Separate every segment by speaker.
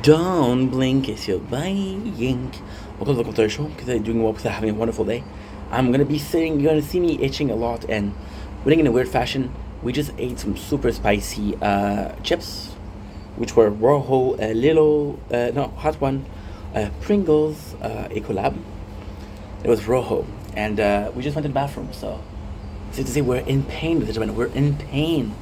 Speaker 1: Don't blink, it's your buying. Welcome to the show. Because I'm doing well, because I'm having a wonderful day. I'm gonna be sitting. You're gonna see me itching a lot and winning in a weird fashion. We just ate some super spicy chips, which were Rojo, little, no, hot one, Pringles, a collab. It was Rojo, and we just went to the bathroom. So to say, we're in pain with it, gentlemen. We're in pain.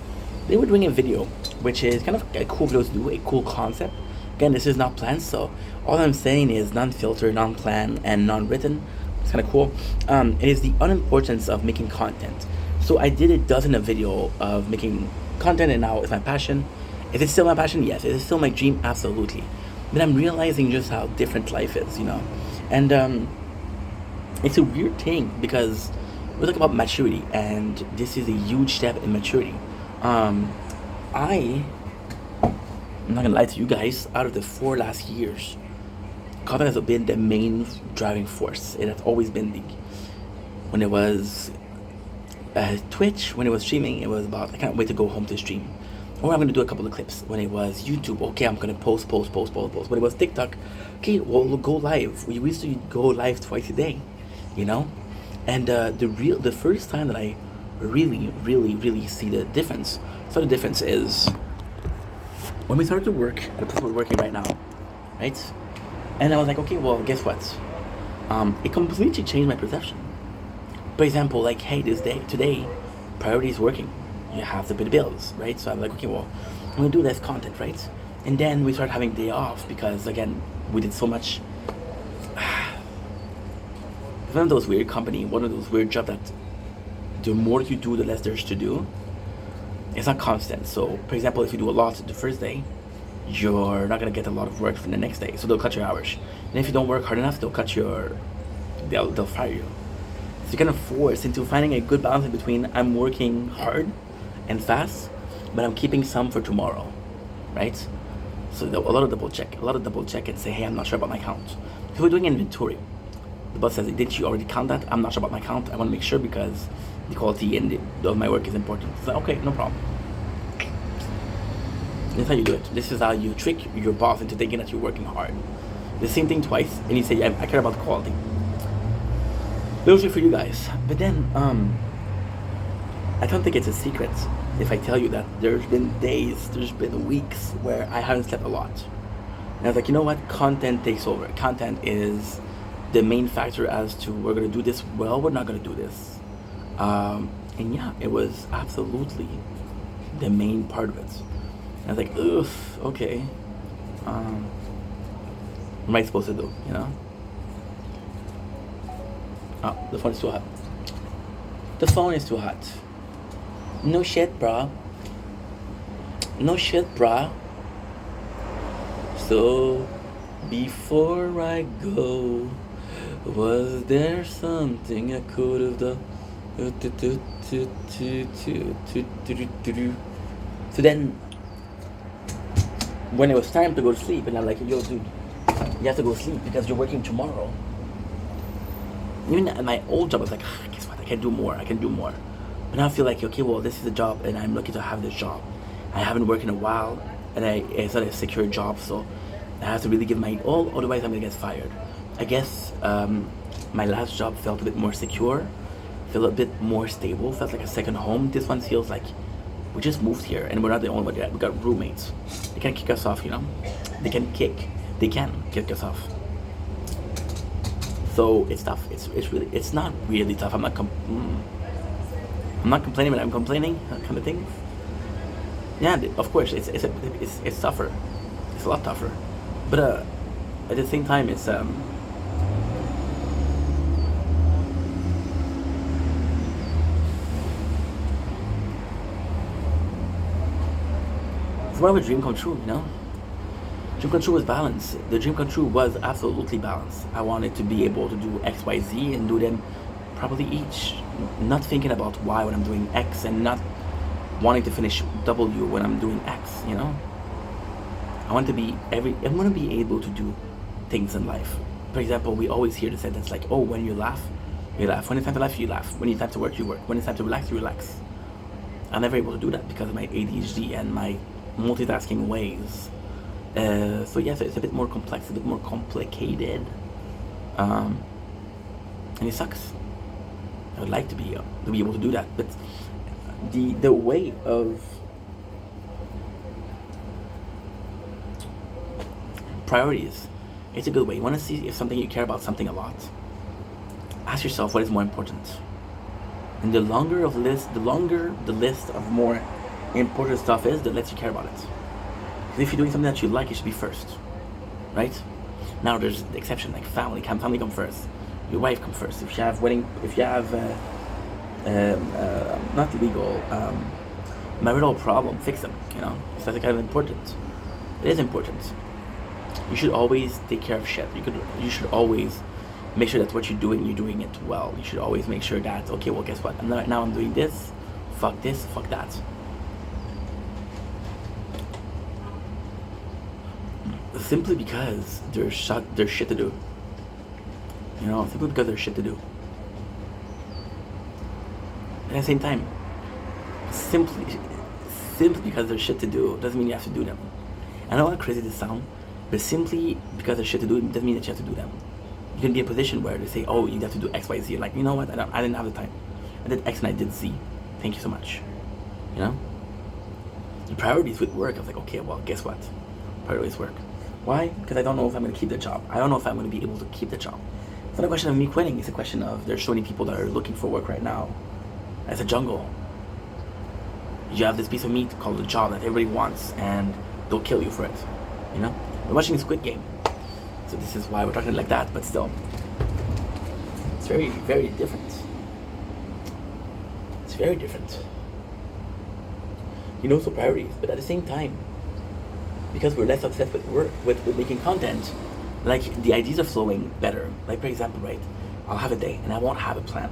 Speaker 1: They were doing a video, which is kind of a cool video to do, a cool concept. Again, this is not planned, so all I'm saying is non-filtered, non-planned, and non-written. It's kind of cool. It is the unimportance of making content. So I did a dozen of video of making content, and now it's my passion. Is it still my passion? Yes. Is it still my dream? Absolutely. But I'm realizing just how different life is, and it's a weird thing because we talk about maturity, and this is a huge step in maturity. I'm not gonna lie to you guys. Out of the 4 last years, content has been the main driving force. It has always been when it was Twitch, when it was streaming, it was about I can't wait to go home to stream, or I'm gonna do a couple of clips. When it was YouTube, okay, I'm gonna post. When it was TikTok, okay, well, we'll go live. We used to go live twice a day, you know, and the first time that I really see the difference. So the difference is when we started to work at the place we're working right now, right? And I was like, okay, well, guess what? It completely changed my perception. For example, like, hey, today, priority is working. You have to pay the bills, right? So I'm like, okay, well, I'm gonna do less content, right? And then we started having day off because, again, we did so much. It's one of those weird jobs that the more you do, the less there's to do. It's not constant. So, for example, if you do a lot the first day, you're not gonna get a lot of work for the next day. So they'll cut your hours. And if you don't work hard enough, they'll fire you. So you're kind of forced into finding a good balance in between I'm working hard and fast, but I'm keeping some for tomorrow, right? So a lot of double check and say, hey, I'm not sure about my count. So we're doing inventory. The boss says, didn't you already count that? I'm not sure about my count. I want to make sure because the quality of my work is important. So okay, no problem. That's how you do it. This is how you trick your boss into thinking that you're working hard. The same thing twice, and you say, I care about quality. Little trick for you guys. But then, I don't think it's a secret if I tell you that there's been weeks where I haven't slept a lot. And I was like, you know what? Content takes over. Content is the main factor as to we're gonna do this well, we're not gonna do this. And yeah, it was absolutely the main part of it. And I was like, oof, okay. What am I supposed to do, Oh, the phone is too hot. The phone is too hot. No shit, brah. So, before I go, was there something I could have done? So then, when it was time to go to sleep, and I'm like, yo, dude, you have to go sleep because you're working tomorrow. Even at my old job, I was like, guess what? I can do more. But now I feel like, okay, well, this is a job, and I'm lucky to have this job. I haven't worked in a while, and it's not a secure job, so I have to really give my all, otherwise I'm gonna get fired. I guess my last job felt a bit more secure, felt a bit more stable, felt like a second home. This one feels like we just moved here, and we're not the only one yet. We got roommates. They can kick us off, They can kick us off. So it's tough. It's not really tough. I'm not complaining, but I'm complaining, kind of thing. Yeah, of course, it's tougher. It's a lot tougher, but at the same time, it's more of a dream come true, Dream come true was balance. The dream come true was absolutely balance. I wanted to be able to do X, Y, Z and do them probably each. Not thinking about Y when I'm doing X and not wanting to finish W when I'm doing X, I want to be able to do things in life. For example, we always hear the sentence like, oh, when you laugh. When it's time to laugh, you laugh. When it's time to work, you work. When it's time to relax, you relax. I'm never able to do that because of my ADHD and my multitasking ways. So yeah, so it's a bit more complex, a bit more complicated, and it sucks. I would like to be able to do that, but the way of priorities, it's a good way. You want to see if something you care about something a lot. Ask yourself what is more important, and the longer the list of more important stuff is, the less you care about it. Because if you're doing something that you like, it should be first, right? Now there's the exception, like family come first. Your wife come first. If you have not illegal, marital problem, fix them. So that's kind of important. It is important. You should always take care of shit. You should always make sure that what you're doing it well. You should always make sure that, okay, well, guess what? Now I'm doing this, fuck that. Simply because there's shit to do. Simply because there's shit to do. At the same time, simply because there's shit to do doesn't mean you have to do them. I know how crazy this sounds, but simply because there's shit to do doesn't mean that you have to do them. You can be in a position where they say, oh, you have to do X, Y, Z. Like, you know what? I didn't have the time. I did X and I did Z. Thank you so much. The priorities with work, I was like, okay, well, guess what? Priorities work. Why? Because I don't know if I'm going to keep the job. I don't know if I'm going to be able to keep the job. It's not a question of me quitting. It's a question of there's so many people that are looking for work right now. It's a jungle. You have this piece of meat called a job that everybody wants, and they'll kill you for it. We're watching Squid Game. So this is why we're talking like that, but still. It's very, very different. It's very different. So priorities, but at the same time, because we're less obsessed with work, with making content, like the ideas are flowing better. Like, for example, right, I'll have a day and I won't have a plan.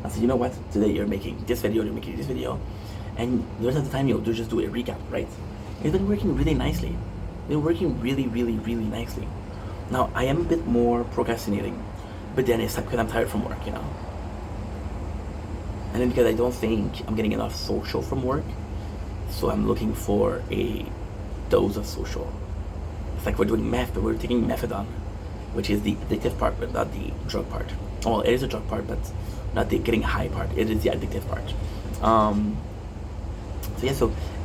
Speaker 1: I'll say, you know what, today you're making this video, and the rest of the time you'll just do a recap, right? It's been working really nicely. It's been working really, really, really nicely. Now, I am a bit more procrastinating, but then it's like because I'm tired from work, And then because I don't think I'm getting enough social from work, so I'm looking for a dose of social. It's like we're doing meth, but we're taking methadone, which is the addictive part, but not the drug part. Well, it is a drug part, but not the getting high part. It is the addictive part.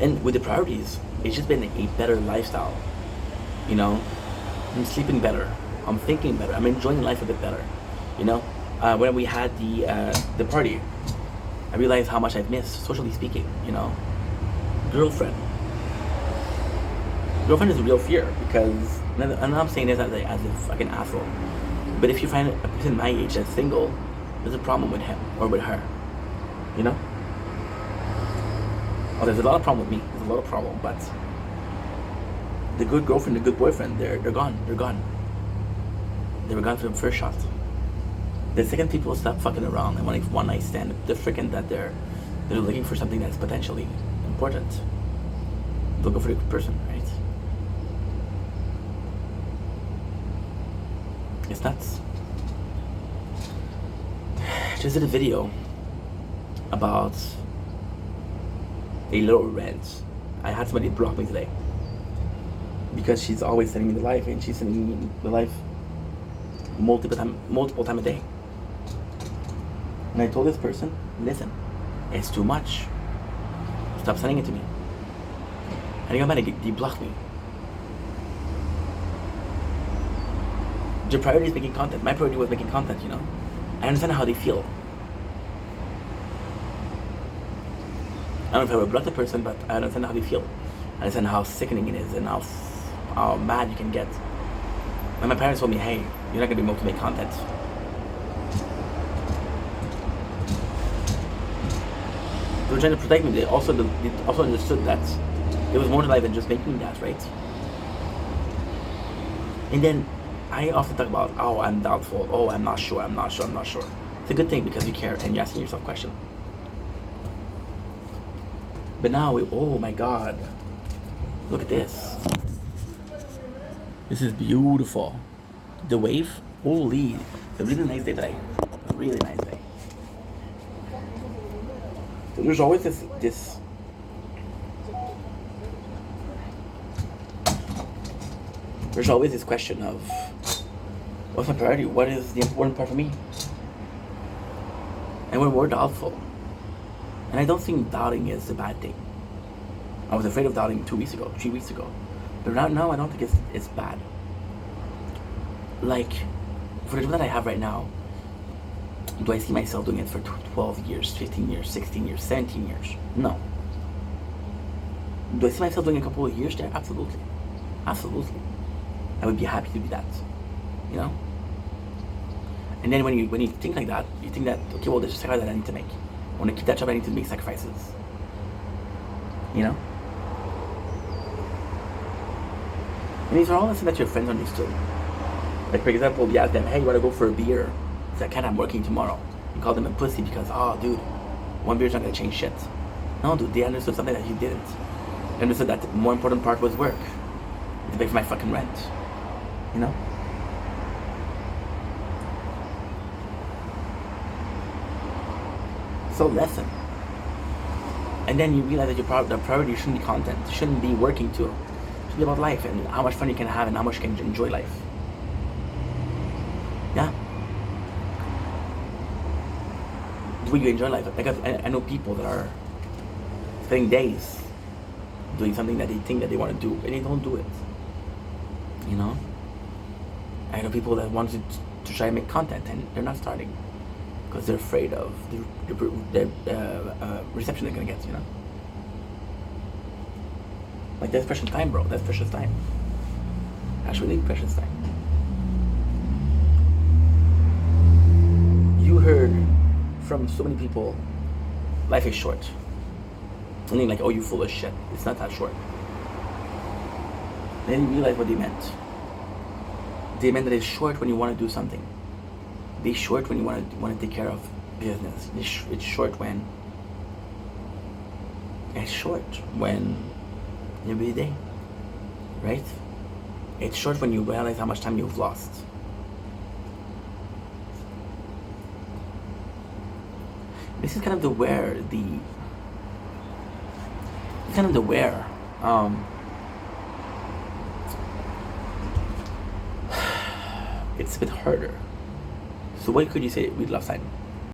Speaker 1: And with the priorities, it's just been a better lifestyle. I'm sleeping better. I'm thinking better. I'm enjoying life a bit better. When we had the party, I realized how much I've missed, socially speaking. Girlfriend is a real fear, because, and I'm saying this as a fucking asshole, but if you find a person my age that's single, there's a problem with him or with her. Oh, there's a lot of problem with me. There's a lot of problem, but the good girlfriend, the good boyfriend, they're gone. They're gone. They were gone from the first shot. The second people stop fucking around and want a one night stand, they're freaking that they're looking for something that's potentially important. They'll go for the good person, right? It's nuts. Just did a video about a low rent. I had somebody block me today because she's always sending me the life, and she's sending me the life multiple time a day. And I told this person, listen, it's too much. Stop sending it to me. And he got mad, he blocked me. Your priority is making content. My priority was making content, I understand how they feel. I don't know if I would block the person, but I understand how they feel. I understand how sickening it is and how mad you can get. And my parents told me, hey, you're not going to be able to make content. They were trying to protect me. They also understood that it was more to life than just making that, right? And then I often talk about, oh, I'm doubtful, oh, I'm not sure. It's a good thing because you care and you're asking yourself questions. But now, oh my God, look at this. This is beautiful. The wave, holy, it's a really nice day today. A really nice day. So there's always this there's always this question of what's my priority? What is the important part for me? And we're more doubtful. And I don't think doubting is a bad thing. I was afraid of doubting 2 weeks ago, 3 weeks ago. But now I don't think it's bad. Like, for the job that I have right now, do I see myself doing it for 12 years, 15 years, 16 years, 17 years? No. Do I see myself doing a couple of years there? Absolutely. Absolutely. I would be happy to do that. You know? And then when you think like that, you think that, okay, well, there's a sacrifice that I need to make. I want to keep that job, I need to make sacrifices. You know? And these are all the things that your friends understood. Like, for example, you ask them, hey, you want to go for a beer? It's like, I'm working tomorrow. You call them a pussy because, oh, dude, one beer's not going to change shit. No, dude, they understood something that you didn't. They understood that the more important part was work. To pay for my fucking rent. You know? So lesson. And then you realize that the priority shouldn't be content. It shouldn't be working too. It should be about life and how much fun you can have and how much you can enjoy life. Yeah. Do you enjoy life? Like I know people that are spending days doing something that they think that they want to do and they don't do it. You know? I know people that want to try and make content and they're not starting because they're afraid of the reception they're gonna get, you know? Like, that's precious time, bro. That's precious time. Actually, precious time. You heard from so many people, life is short. And then like, oh, you full of shit. It's not that short. Then you realize what they meant. They meant that it's short when you want to do something. It's short when you want to take care of business. It's short when every day, right? It's short when you realize how much time you've lost. This is kind of the where it's a bit harder. So what could you say with last time?